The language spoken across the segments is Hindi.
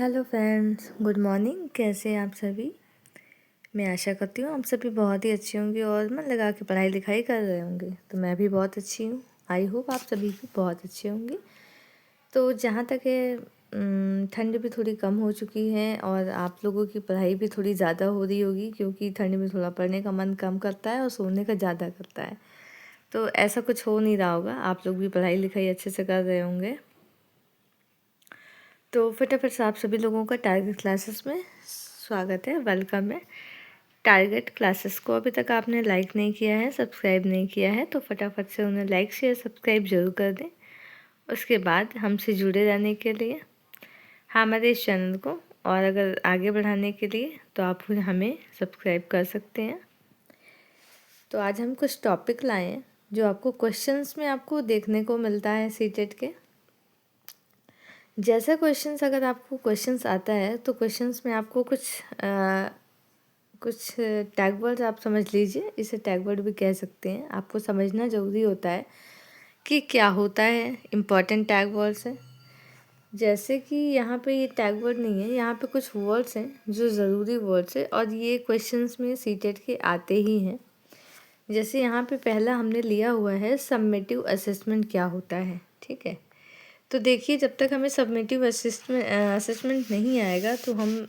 Hello friends, good morning. कैसे हैं आप सभी? मैं आशा करती हूँ आप सभी बहुत ही अच्छे होंगे और मन लगा के पढ़ाई लिखाई कर रहे होंगे। तो मैं भी बहुत अच्छी हूँ। आई होप आप सभी भी बहुत अच्छे होंगे। तो जहाँ तक है ठंड भी थोड़ी कम हो चुकी है और आप लोगों की पढ़ाई भी थोड़ी ज़्यादा हो रही होगी, क्योंकि ठंड में थोड़ा पढ़ने का मन कम करता है और सोने का ज़्यादा करता है। तो ऐसा कुछ हो नहीं रहा होगा, आप लोग भी पढ़ाई लिखाई अच्छे से कर रहे होंगे। तो फटाफट से आप सभी लोगों का टारगेट क्लासेस में स्वागत है, वेलकम है। टारगेट क्लासेस को अभी तक आपने लाइक नहीं किया है, सब्सक्राइब नहीं किया है, तो फटाफट से उन्हें लाइक शेयर सब्सक्राइब जरूर कर दें। उसके बाद हमसे जुड़े रहने के लिए हमारे इस चैनल को और अगर आगे बढ़ाने के लिए तो आप हमें सब्सक्राइब कर सकते हैं। तो आज हम कुछ टॉपिक लाए हैं जो आपको क्वेश्चंस में आपको देखने को मिलता है सीटेट के। जैसा क्वेश्चंस, अगर आपको क्वेश्चंस आता है तो क्वेश्चंस में आपको कुछ टैग वर्ड आप समझ लीजिए, इसे टैग वर्ड भी कह सकते हैं। आपको समझना ज़रूरी होता है कि क्या होता है, इम्पॉर्टेंट टैग वर्ड्स हैं। जैसे कि यहाँ पे ये टैग वर्ड नहीं है, यहाँ पे कुछ वर्ड्स हैं जो ज़रूरी वर्ड्स हैं और ये क्वेश्चंस में सीटेट के आते ही हैं। जैसे यहाँ पे पहला हमने लिया हुआ है सबमिटिव असेसमेंट क्या होता है, ठीक है। तो देखिए, जब तक हमें सबमिटिव असेसमेंट नहीं आएगा तो हम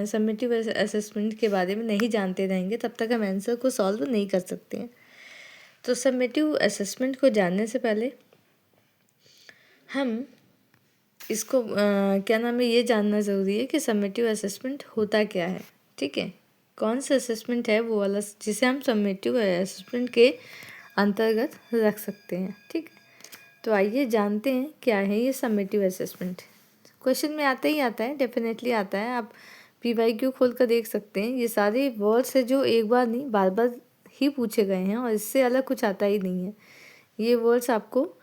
सबमिटिव असेसमेंट के बारे में नहीं जानते रहेंगे, तब तक हम आंसर को सॉल्व नहीं कर सकते हैं। तो सबमिटिव असेसमेंट को जानने से पहले हम इसको क्या नाम है, ये जानना ज़रूरी है कि सबमिटिव असेसमेंट होता क्या है, ठीक है। कौन सा असेसमेंट है वो वाला जिसे हम सबमिटिव असेसमेंट के अंतर्गत रख सकते हैं, ठीक है। तो आइए जानते हैं क्या है ये सबमिटिव असेसमेंट। क्वेश्चन में आता ही आता है, डेफिनेटली आता है। आप PYQ खोल कर देख सकते हैं। ये सारे वर्ड्स है जो एक बार नहीं बार बार ही पूछे गए हैं और इससे अलग कुछ आता ही नहीं है। ये वर्ड्स आपको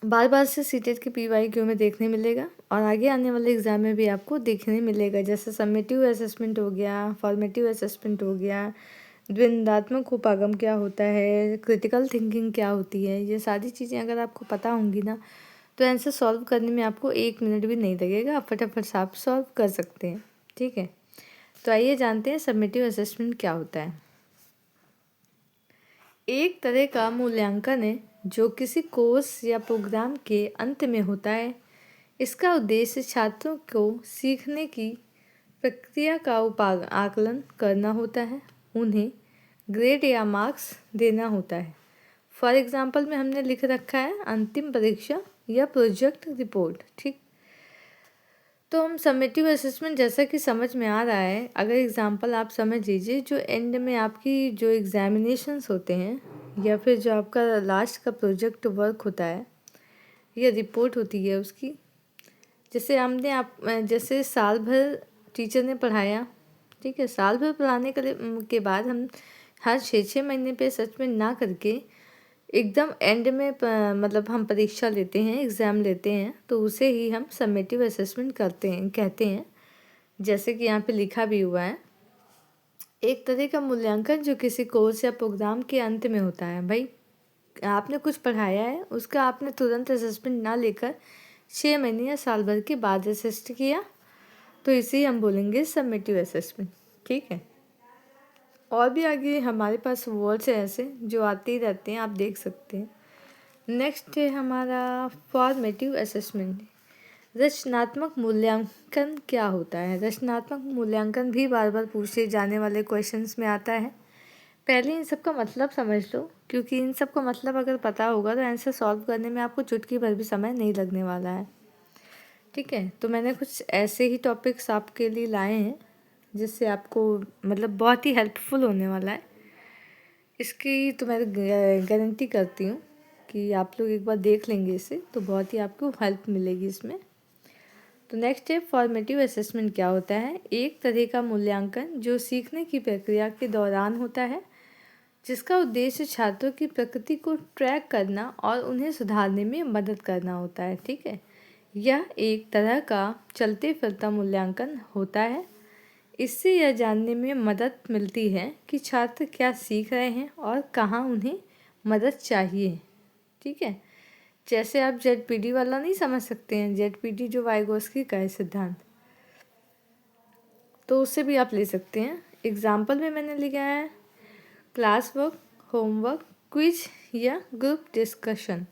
बार बार से सीटेट के PYQ में देखने मिलेगा और आगे आने वाले एग्ज़ाम में भी आपको देखने मिलेगा। जैसे सबमिटिव असेसमेंट हो गया, फॉर्मेटिव असेसमेंट हो गया, द्वंद्वात्मक उपागम क्या होता है, क्रिटिकल थिंकिंग क्या होती है। ये सारी चीज़ें अगर आपको पता होंगी ना तो आंसर सॉल्व करने में आपको 1 मिनट भी नहीं लगेगा, आप फटाफट से आप सॉल्व कर सकते हैं, ठीक है। तो आइए जानते हैं सबमिटिव असेसमेंट क्या होता है। एक तरह का मूल्यांकन है जो किसी कोर्स या प्रोग्राम के अंत में होता है। इसका उद्देश्य छात्रों को सीखने की प्रक्रिया का आकलन करना होता है, उन्हें ग्रेड या मार्क्स देना होता है। फॉर एग्ज़ाम्पल में हमने लिख रखा है अंतिम परीक्षा या प्रोजेक्ट रिपोर्ट, ठीक। तो हम सबमिटिव असेसमेंट जैसा कि समझ में आ रहा है, अगर एग्ज़ाम्पल आप समझ लीजिए, जो एंड में आपकी जो एग्ज़ामिनेशंस होते हैं या फिर जो आपका लास्ट का प्रोजेक्ट वर्क होता है या रिपोर्ट होती है उसकी, जैसे साल भर टीचर ने पढ़ाया, ठीक है। साल भर पढ़ाने के बाद हम हर 6-6 महीने पे सच में ना करके एकदम एंड में मतलब हम परीक्षा लेते हैं, एग्ज़ाम लेते हैं, तो उसे ही हम सबमिटिव असेसमेंट कहते हैं। जैसे कि यहाँ पे लिखा भी हुआ है, एक तरह का मूल्यांकन जो किसी कोर्स या प्रोग्राम के अंत में होता है। भाई, आपने कुछ पढ़ाया है, उसका आपने तुरंत असेसमेंट ना लेकर 6 महीने या साल भर के बाद असेस्ट किया, तो इसे हम बोलेंगे सबमिटिव असेसमेंट, ठीक है। और भी आगे हमारे पास वर्ड्स हैं ऐसे जो आते ही रहते हैं, आप देख सकते हैं। नेक्स्ट है हमारा फॉर्मेटिव असेसमेंट। रचनात्मक मूल्यांकन क्या होता है? रचनात्मक मूल्यांकन भी बार बार पूछे जाने वाले क्वेश्चंस में आता है। पहले इन सब का मतलब समझ लो, क्योंकि इन सब का मतलब अगर पता होगा तो आंसर सॉल्व करने में आपको चुटकी भर भी समय नहीं लगने वाला है, ठीक है। तो मैंने कुछ ऐसे ही टॉपिक्स आपके लिए लाए हैं जिससे आपको मतलब बहुत ही हेल्पफुल होने वाला है। इसकी तो मैं गारंटी करती हूँ कि आप लोग एक बार देख लेंगे इसे तो बहुत ही आपको हेल्प मिलेगी इसमें। तो नेक्स्ट है फॉर्मेटिव असेसमेंट क्या होता है? एक तरह का मूल्यांकन जो सीखने की प्रक्रिया के दौरान होता है, जिसका उद्देश्य छात्रों की प्रकृति को ट्रैक करना और उन्हें सुधारने में मदद करना होता है, ठीक है। यह एक तरह का चलते फिरता मूल्यांकन होता है। इससे यह जानने में मदद मिलती है कि छात्र क्या सीख रहे हैं और कहाँ उन्हें मदद चाहिए, ठीक है। जैसे आप ZPD वाला नहीं समझ सकते हैं, ZPD जो वाइगोस्की का है सिद्धांत, तो उससे भी आप ले सकते हैं। एग्जाम्पल में मैंने लिखा है क्लास वर्क, होमवर्क, क्विज या ग्रुप डिस्कशन।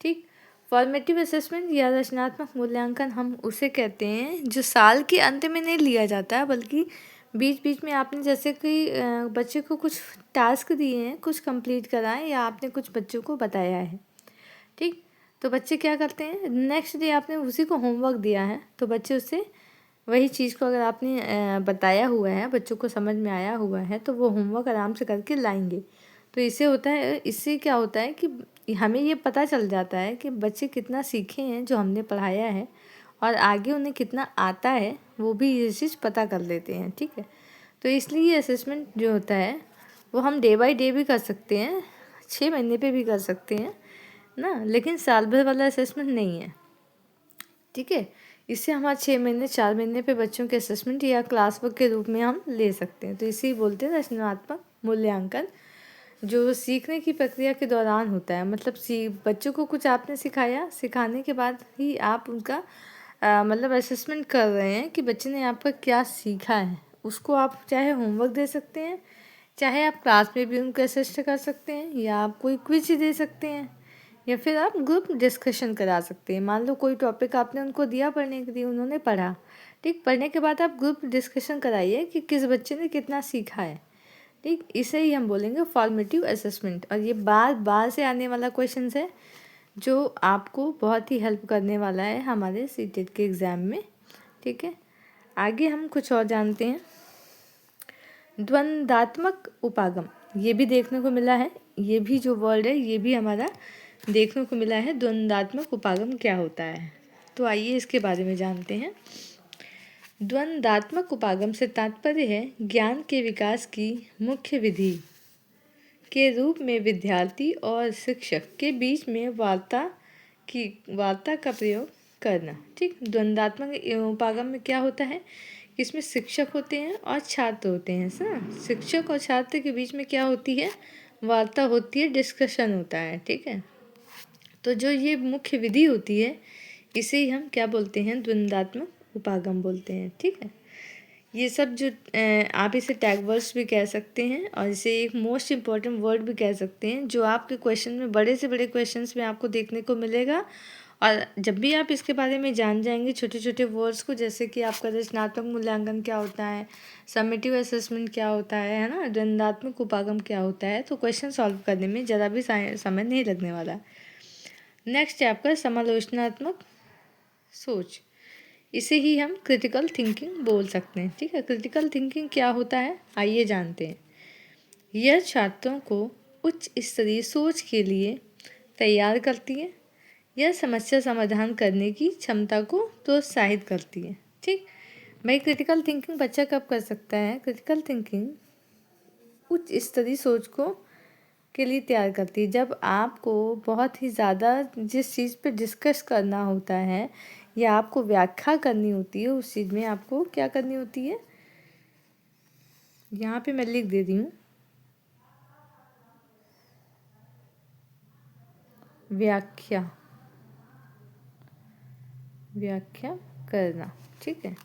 ठीक, फॉर्मेटिव असेसमेंट या रचनात्मक मूल्यांकन हम उसे कहते हैं जो साल के अंत में नहीं लिया जाता है, बल्कि बीच बीच में आपने जैसे कि बच्चे को कुछ टास्क दिए हैं, कुछ कंप्लीट कराएं, या आपने कुछ बच्चों को बताया है। ठीक, तो बच्चे क्या करते हैं, नेक्स्ट डे आपने उसी को होमवर्क दिया है तो बच्चे उससे वही चीज़ को अगर आपने बताया हुआ है, बच्चों को समझ में आया हुआ है, तो वो होमवर्क आराम से करके लाएंगे। तो इससे होता है, इससे क्या होता है कि हमें ये पता चल जाता है कि बच्चे कितना सीखे हैं जो हमने पढ़ाया है, और आगे उन्हें कितना आता है वो भी ये चीज़ पता कर लेते हैं। ठीक है, तो इसलिए ये असेसमेंट जो होता है वो हम डे बाय डे भी कर सकते हैं, 6 महीने पे भी कर सकते हैं ना, लेकिन साल भर वाला असेसमेंट नहीं है। ठीक है, इससे हमारा 6 महीने 4 महीने पे बच्चों के असेसमेंट या क्लास वर्क के रूप में हम ले सकते हैं। तो इसी बोलते हैं रचनात्मक मूल्यांकन, जो सीखने की प्रक्रिया के दौरान होता है। मतलब बच्चों को कुछ आपने सिखाया, सिखाने के बाद ही आप उनका मतलब असेसमेंट कर रहे हैं कि बच्चे ने आपका क्या सीखा है। उसको आप चाहे होमवर्क दे सकते हैं, चाहे आप क्लास में भी उनको असिस्ट कर सकते हैं, या आप कोई क्विज दे सकते हैं, या फिर आप ग्रुप डिस्कशन करा सकते हैं। मान लो कोई टॉपिक आपने उनको दिया पढ़ने के लिए, उन्होंने पढ़ा, ठीक, पढ़ने के बाद आप ग्रुप डिस्कशन कराइए कि किस बच्चे ने कितना सीखा है। ठीक, इसे ही हम बोलेंगे फॉर्मेटिव असेसमेंट। और ये बार बार से आने वाला क्वेश्चन है जो आपको बहुत ही हेल्प करने वाला है हमारे सीटेट के एग्ज़ाम में। ठीक है, आगे हम कुछ और जानते हैं। द्वंद्वात्मक उपागम, ये भी देखने को मिला है, ये भी जो वर्ड है ये भी हमारा देखने को मिला है। द्वंद्वात्मक उपागम क्या होता है, तो आइए इसके बारे में जानते हैं। द्वंद्वात्मक उपागम से तात्पर्य है ज्ञान के विकास की मुख्य विधि के रूप में विद्यार्थी और शिक्षक के बीच में वार्ता का प्रयोग करना। ठीक, द्वंद्वात्मक उपागम में क्या होता है, इसमें शिक्षक होते हैं और छात्र होते हैं। शिक्षक और छात्र के बीच में क्या होती है, वार्ता होती है, डिस्कशन होता है। ठीक है, तो जो ये मुख्य विधि होती है इसे ही हम क्या बोलते हैं, द्वंद्वात्मक उपागम बोलते हैं। ठीक है, ये सब जो आप इसे टैग वर्ड्स भी कह सकते हैं, और इसे एक मोस्ट इम्पॉर्टेंट वर्ड भी कह सकते हैं, जो आपके क्वेश्चन में, बड़े से बड़े क्वेश्चंस में आपको देखने को मिलेगा। और जब भी आप इसके बारे में जान जाएंगे छोटे छोटे वर्ड्स को, जैसे कि आपका रचनात्मक मूल्यांकन क्या होता है, समेटिव असेसमेंट क्या होता है ना, द्वंद्वात्मक उपागम क्या होता है, तो क्वेश्चन सॉल्व करने में ज़रा भी समय नहीं लगने वाला। नेक्स्ट है आपका समालोचनात्मक सोच, इसे ही हम क्रिटिकल थिंकिंग बोल सकते हैं। ठीक है, क्रिटिकल थिंकिंग क्या होता है आइए जानते हैं। यह छात्रों को उच्च स्तरीय सोच के लिए तैयार करती है। यह समस्या समाधान करने की क्षमता को प्रोत्साहित करती है। ठीक, भाई क्रिटिकल थिंकिंग बच्चा कब कर सकता है, क्रिटिकल थिंकिंग उच्च स्तरीय सोच को के लिए तैयार करती है। जब आपको बहुत ही ज़्यादा जिस चीज़ पे डिस्कस करना होता है या आपको व्याख्या करनी होती है, उस चीज़ में आपको क्या करनी होती है, यहाँ पे मैं लिख दे रही हूँ, व्याख्या करना। ठीक है,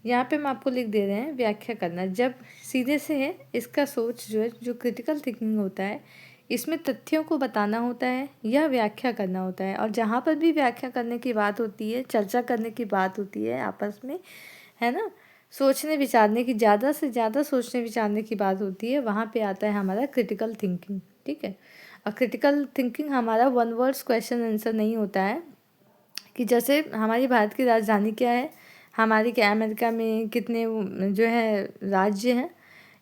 यहाँ पे हम आपको लिख दे रहे हैं व्याख्या करना। जब सीधे से है इसका सोच जो है, जो क्रिटिकल थिंकिंग होता है, इसमें तथ्यों को बताना होता है या व्याख्या करना होता है। और जहाँ पर भी व्याख्या करने की बात होती है, चर्चा करने की बात होती है आपस में, है ना, सोचने विचारने की, ज़्यादा से ज़्यादा सोचने विचारने की बात होती है, वहाँ पे आता है हमारा क्रिटिकल थिंकिंग। ठीक है, और क्रिटिकल थिंकिंग हमारा वन वर्ड्स क्वेश्चन आंसर नहीं होता है, कि जैसे हमारी भारत की राजधानी क्या है, हमारी क्या अमेरिका में कितने जो है राज्य हैं,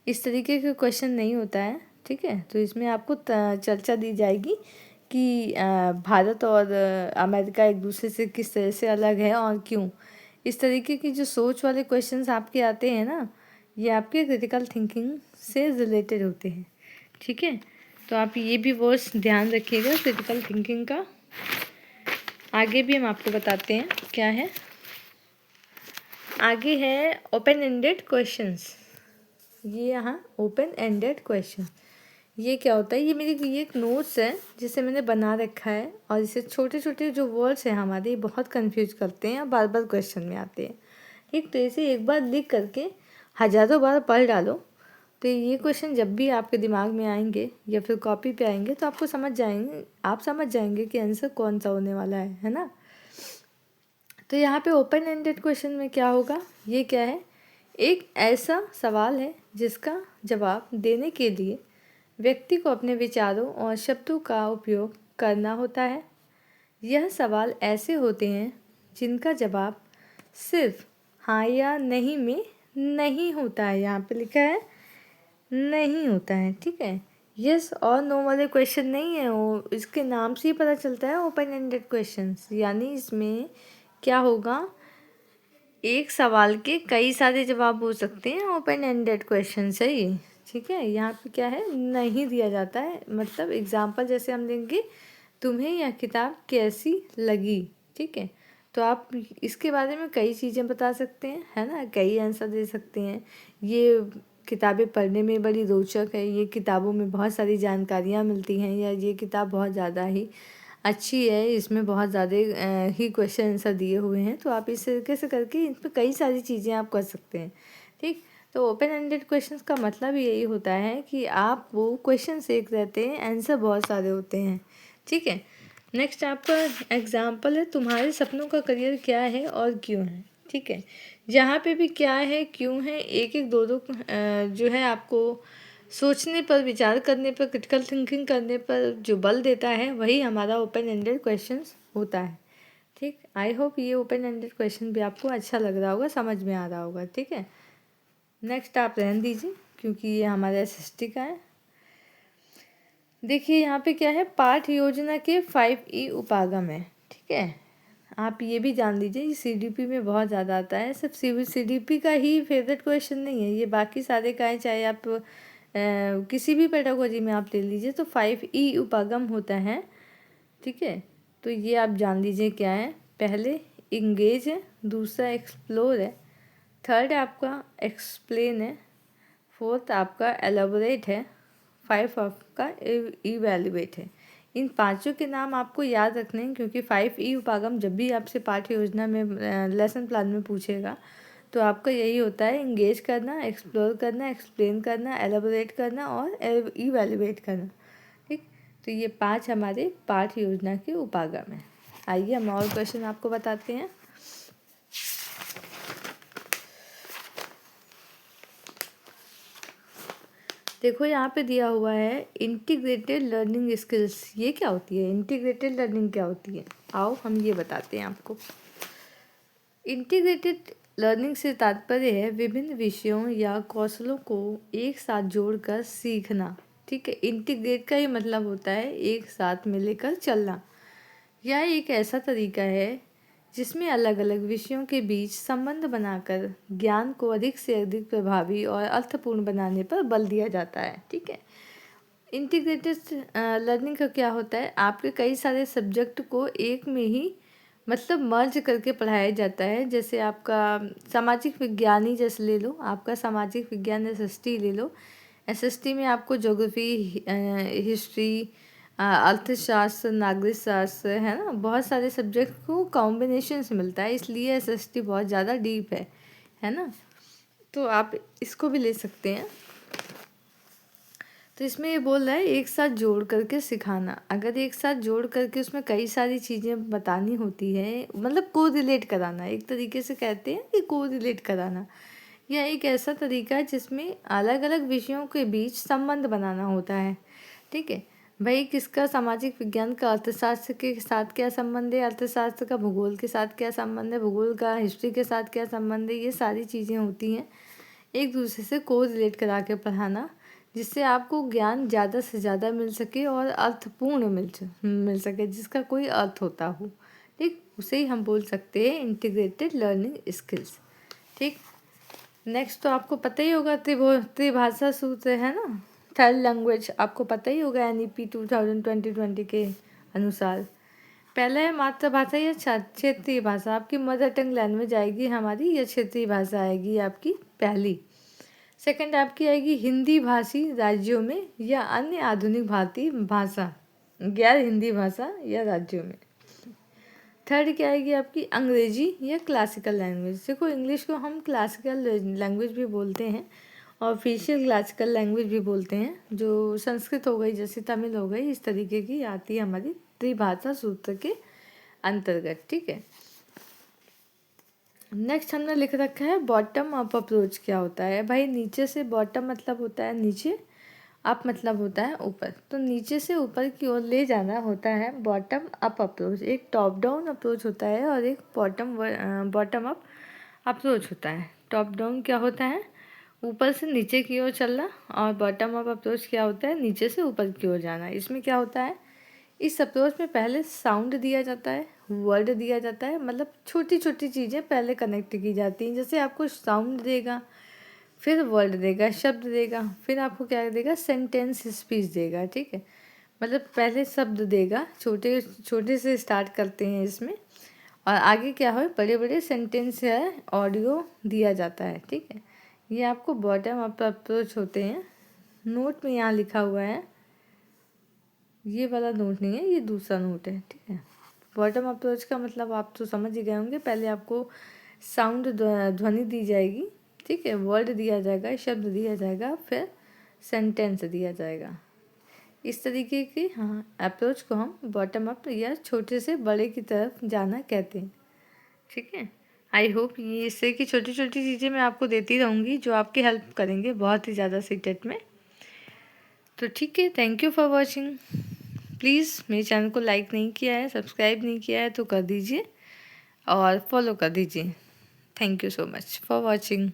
इस तरीके के क्वेश्चन नहीं होता है। ठीक है, तो इसमें आपको चर्चा दी जाएगी कि भारत और अमेरिका एक दूसरे से किस तरह से अलग है और क्यों। इस तरीके की जो सोच वाले क्वेश्चंस आपके आते हैं ना, ये आपके क्रिटिकल थिंकिंग से रिलेटेड होते हैं। ठीक है, तो आप ये भी वर्ड्स ध्यान रखिएगा क्रिटिकल थिंकिंग का। आगे भी हम आपको बताते हैं क्या है। आगे है ओपन एंडेड क्वेश्चंस। ये यहाँ ओपन एंडेड क्वेश्चन, ये क्या होता है, ये एक नोट्स है जिसे मैंने बना रखा है, और इसे छोटे छोटे जो वर्ड्स हैं हमारे, ये बहुत कंफ्यूज करते हैं, बार बार क्वेश्चन में आते हैं। ठीक, तो इसे एक बार लिख करके हज़ारों बार पढ़ डालो तो ये क्वेश्चन जब भी आपके दिमाग में आएंगे या फिर कॉपी पे आएंगे तो आपको आप समझ जाएंगे कि आंसर कौन सा होने वाला है ना। तो यहाँ पे ओपन एंडेड क्वेश्चन में क्या होगा, ये क्या है, एक ऐसा सवाल है जिसका जवाब देने के लिए व्यक्ति को अपने विचारों और शब्दों का उपयोग करना होता है। यह सवाल ऐसे होते हैं जिनका जवाब सिर्फ हाँ या नहीं में नहीं होता है, यहाँ पे लिखा है नहीं होता है, ठीक है। यस और नो वाले क्वेश्चन नहीं है, वो इसके नाम से ही पता चलता है ओपन एंडेड क्वेश्चंस, यानी इसमें क्या होगा, एक सवाल के कई सारे जवाब हो सकते हैं ओपन एंडेड क्वेश्चन से ही, ठीक है। यहाँ पे क्या है, नहीं दिया जाता है, मतलब एग्जाम्पल जैसे हम देंगे तुम्हें यह किताब कैसी लगी, ठीक है। तो आप इसके बारे में कई चीज़ें बता सकते हैं, है ना, कई आंसर दे सकते हैं। ये किताबें पढ़ने में बड़ी रोचक है, ये किताबों में बहुत सारी जानकारियाँ मिलती हैं, या ये किताब बहुत ज़्यादा ही अच्छी है, इसमें बहुत ज़्यादा ही क्वेश्चन आंसर दिए हुए हैं। तो आप इस तरीके से करके इन पर कई सारी चीज़ें आप कर सकते हैं, ठीक। तो ओपन एंडेड क्वेश्चंस का मतलब यही होता है कि आप वो क्वेश्चन एक रहते हैं, आंसर बहुत सारे होते हैं, ठीक है। नेक्स्ट आपका एग्जाम्पल है, तुम्हारे सपनों का करियर क्या है और क्यों है, ठीक है। जहाँ पे भी क्या है क्यों है, एक एक दो दो जो है आपको सोचने पर, विचार करने पर, क्रिटिकल थिंकिंग करने पर जो बल देता है वही हमारा ओपन एंडेड क्वेश्चंस होता है, ठीक। आई होप ये ओपन एंडेड क्वेश्चन भी आपको अच्छा लग रहा होगा, समझ में आ रहा होगा, ठीक है। नेक्स्ट आप रहने दीजिए क्योंकि ये हमारा एसएसटी का है। देखिए यहाँ पे क्या है, पाठ योजना के 5E उपागम है, ठीक है। आप ये भी जान लीजिए, ये CDP में बहुत ज़्यादा आता है, सिर्फ CDP का ही फेवरेट क्वेश्चन नहीं है, ये बाकी सारे का है, चाहे आप किसी भी पेडागोजी में आप ले लीजिए तो 5E उपागम होता है, ठीक है। तो ये आप जान लीजिए क्या है, पहले इंगेज है, दूसरा एक्सप्लोर है, थर्ड आपका एक्सप्लेन है, फोर्थ आपका एलाबोरेट है, 5 आपका इवेल्युएट है। इन पांचों के नाम आपको याद रखने हैं क्योंकि 5E उपागम जब भी आपसे पाठ्य योजना में लेसन प्लान में पूछेगा तो आपका यही होता है, इंगेज करना, एक्सप्लोर करना, एक्सप्लेन करना, एलाबोरेट करना और इवेल्युएट करना, ठीक। तो ये 5 हमारे पाठ्य योजना के उपागम हैं। आइए हम और क्वेश्चन आपको बताते हैं। देखो यहाँ पे दिया हुआ है इंटीग्रेटेड लर्निंग स्किल्स, ये क्या होती है, इंटीग्रेटेड लर्निंग क्या होती है, आओ हम ये बताते हैं आपको। इंटीग्रेटेड लर्निंग से तात्पर्य है विभिन्न विषयों या कौशलों को एक साथ जोड़कर सीखना, ठीक है। इंटीग्रेट का ही मतलब होता है एक साथ में लेकर चलना। यह एक ऐसा तरीका है जिसमें अलग अलग विषयों के बीच संबंध बनाकर ज्ञान को अधिक से अधिक प्रभावी और अर्थपूर्ण बनाने पर बल दिया जाता है, ठीक है। इंटीग्रेटेड लर्निंग का क्या होता है, आपके कई सारे सब्जेक्ट को एक में ही मतलब मर्ज करके पढ़ाया जाता है। जैसे आपका सामाजिक विज्ञान ही जैसे ले लो, आपका सामाजिक विज्ञान SST ले लो, SST में आपको ज्योग्राफी, हिस्ट्री, अर्थशास्त्र, नागरिक शास्त्र, है ना, बहुत सारे सब्जेक्ट को कॉम्बिनेशन से मिलता है, इसलिए SST बहुत ज़्यादा डीप है ना। तो आप इसको भी ले सकते हैं। तो इसमें ये बोल रहा है एक साथ जोड़ करके सिखाना। अगर एक साथ जोड़ करके उसमें कई सारी चीज़ें बतानी होती है, मतलब को रिलेट कराना, एक तरीके से कहते हैं कि को रिलेट कराना। यह एक ऐसा तरीका है जिसमें अलग अलग विषयों के बीच संबंध बनाना होता है, ठीक है। भाई किसका सामाजिक विज्ञान का अर्थशास्त्र के साथ क्या संबंध है, अर्थशास्त्र का भूगोल के साथ क्या संबंध है, भूगोल का हिस्ट्री के साथ क्या संबंध है, ये सारी चीज़ें होती हैं एक दूसरे से को रिलेट करा के पढ़ाना, जिससे आपको ज्ञान ज़्यादा से ज़्यादा मिल सके और अर्थपूर्ण मिल सके, जिसका कोई अर्थ होता हो, ठीक। उसे ही हम बोल सकते हैं इंटीग्रेटेड लर्निंग स्किल्स, ठीक। नेक्स्ट तो आपको पता ही होगा, त्रिभाषा सूत्र है ना, थर्ड लैंग्वेज आपको पता ही होगा NEP 2020 के अनुसार। पहला है मातृभाषा या क्षेत्रीय भाषा, आपकी मदर टंग लैंग्वेज आएगी हमारी, या क्षेत्रीय भाषा आएगी आपकी पहली। सेकंड आपकी आएगी हिंदी भाषी राज्यों में या अन्य आधुनिक भारतीय भाषा, गैर हिंदी भाषा या राज्यों में। थर्ड क्या आएगी आपकी, अंग्रेजी या क्लासिकल लैंग्वेज। देखो इंग्लिश को हम क्लासिकल लैंग्वेज भी बोलते हैं और ऑफिशियल क्लासिकल लैंग्वेज भी बोलते हैं, जो संस्कृत हो गई, जैसे तमिल हो गई, इस तरीके की आती है हमारी त्रिभाषा सूत्र के अंतर्गत। ठीक है, नेक्स्ट हमने लिख रखा है बॉटम अप अप्रोच। क्या होता है भाई, नीचे से बॉटम मतलब होता है नीचे, अप मतलब होता है ऊपर, तो नीचे से ऊपर की ओर ले जाना होता है बॉटम अप अप्रोच। एक टॉप डाउन अप्रोच होता है और एक बॉटम अप अप्रोच होता है। टॉप डाउन क्या होता है, ऊपर से नीचे की ओर चलना, और बॉटम अप अप्रोच क्या होता है, नीचे से ऊपर की ओर जाना। इसमें क्या होता है, इस अप्रोच में पहले साउंड दिया जाता है, वर्ड दिया जाता है, मतलब छोटी छोटी चीज़ें पहले कनेक्ट की जाती हैं। जैसे आपको साउंड देगा, फिर वर्ड देगा, शब्द देगा, फिर आपको क्या देगा, सेंटेंस स्पीच देगा। ठीक है, मतलब पहले शब्द देगा, छोटे छोटे से स्टार्ट करते हैं इसमें, और आगे क्या हो, बड़े बड़े सेंटेंस या ऑडियो दिया जाता है। ठीक है, ये आपको बॉटम अप अप्रोच होते हैं। नोट में यहाँ लिखा हुआ है, ये वाला नोट नहीं है, ये दूसरा नोट है। ठीक है, बॉटम अप्रोच का मतलब आप तो समझ ही गए होंगे। पहले आपको साउंड ध्वनि दी जाएगी, ठीक है, वर्ड दिया जाएगा, शब्द दिया जाएगा, फिर सेंटेंस दिया जाएगा। इस तरीके की हाँ अप्रोच को हम बॉटम अप या छोटे से बड़े की तरफ जाना कहते हैं। ठीक है, आई होप ये इससे की छोटी छोटी चीज़ें मैं आपको देती रहूँगी जो आपकी हेल्प करेंगे बहुत ही ज़्यादा सीटेट में। तो ठीक है, thank you for watching. Please मेरे चैनल को लाइक नहीं किया है, सब्सक्राइब नहीं किया है तो कर दीजिए और फॉलो कर दीजिए। Thank you so much for watching.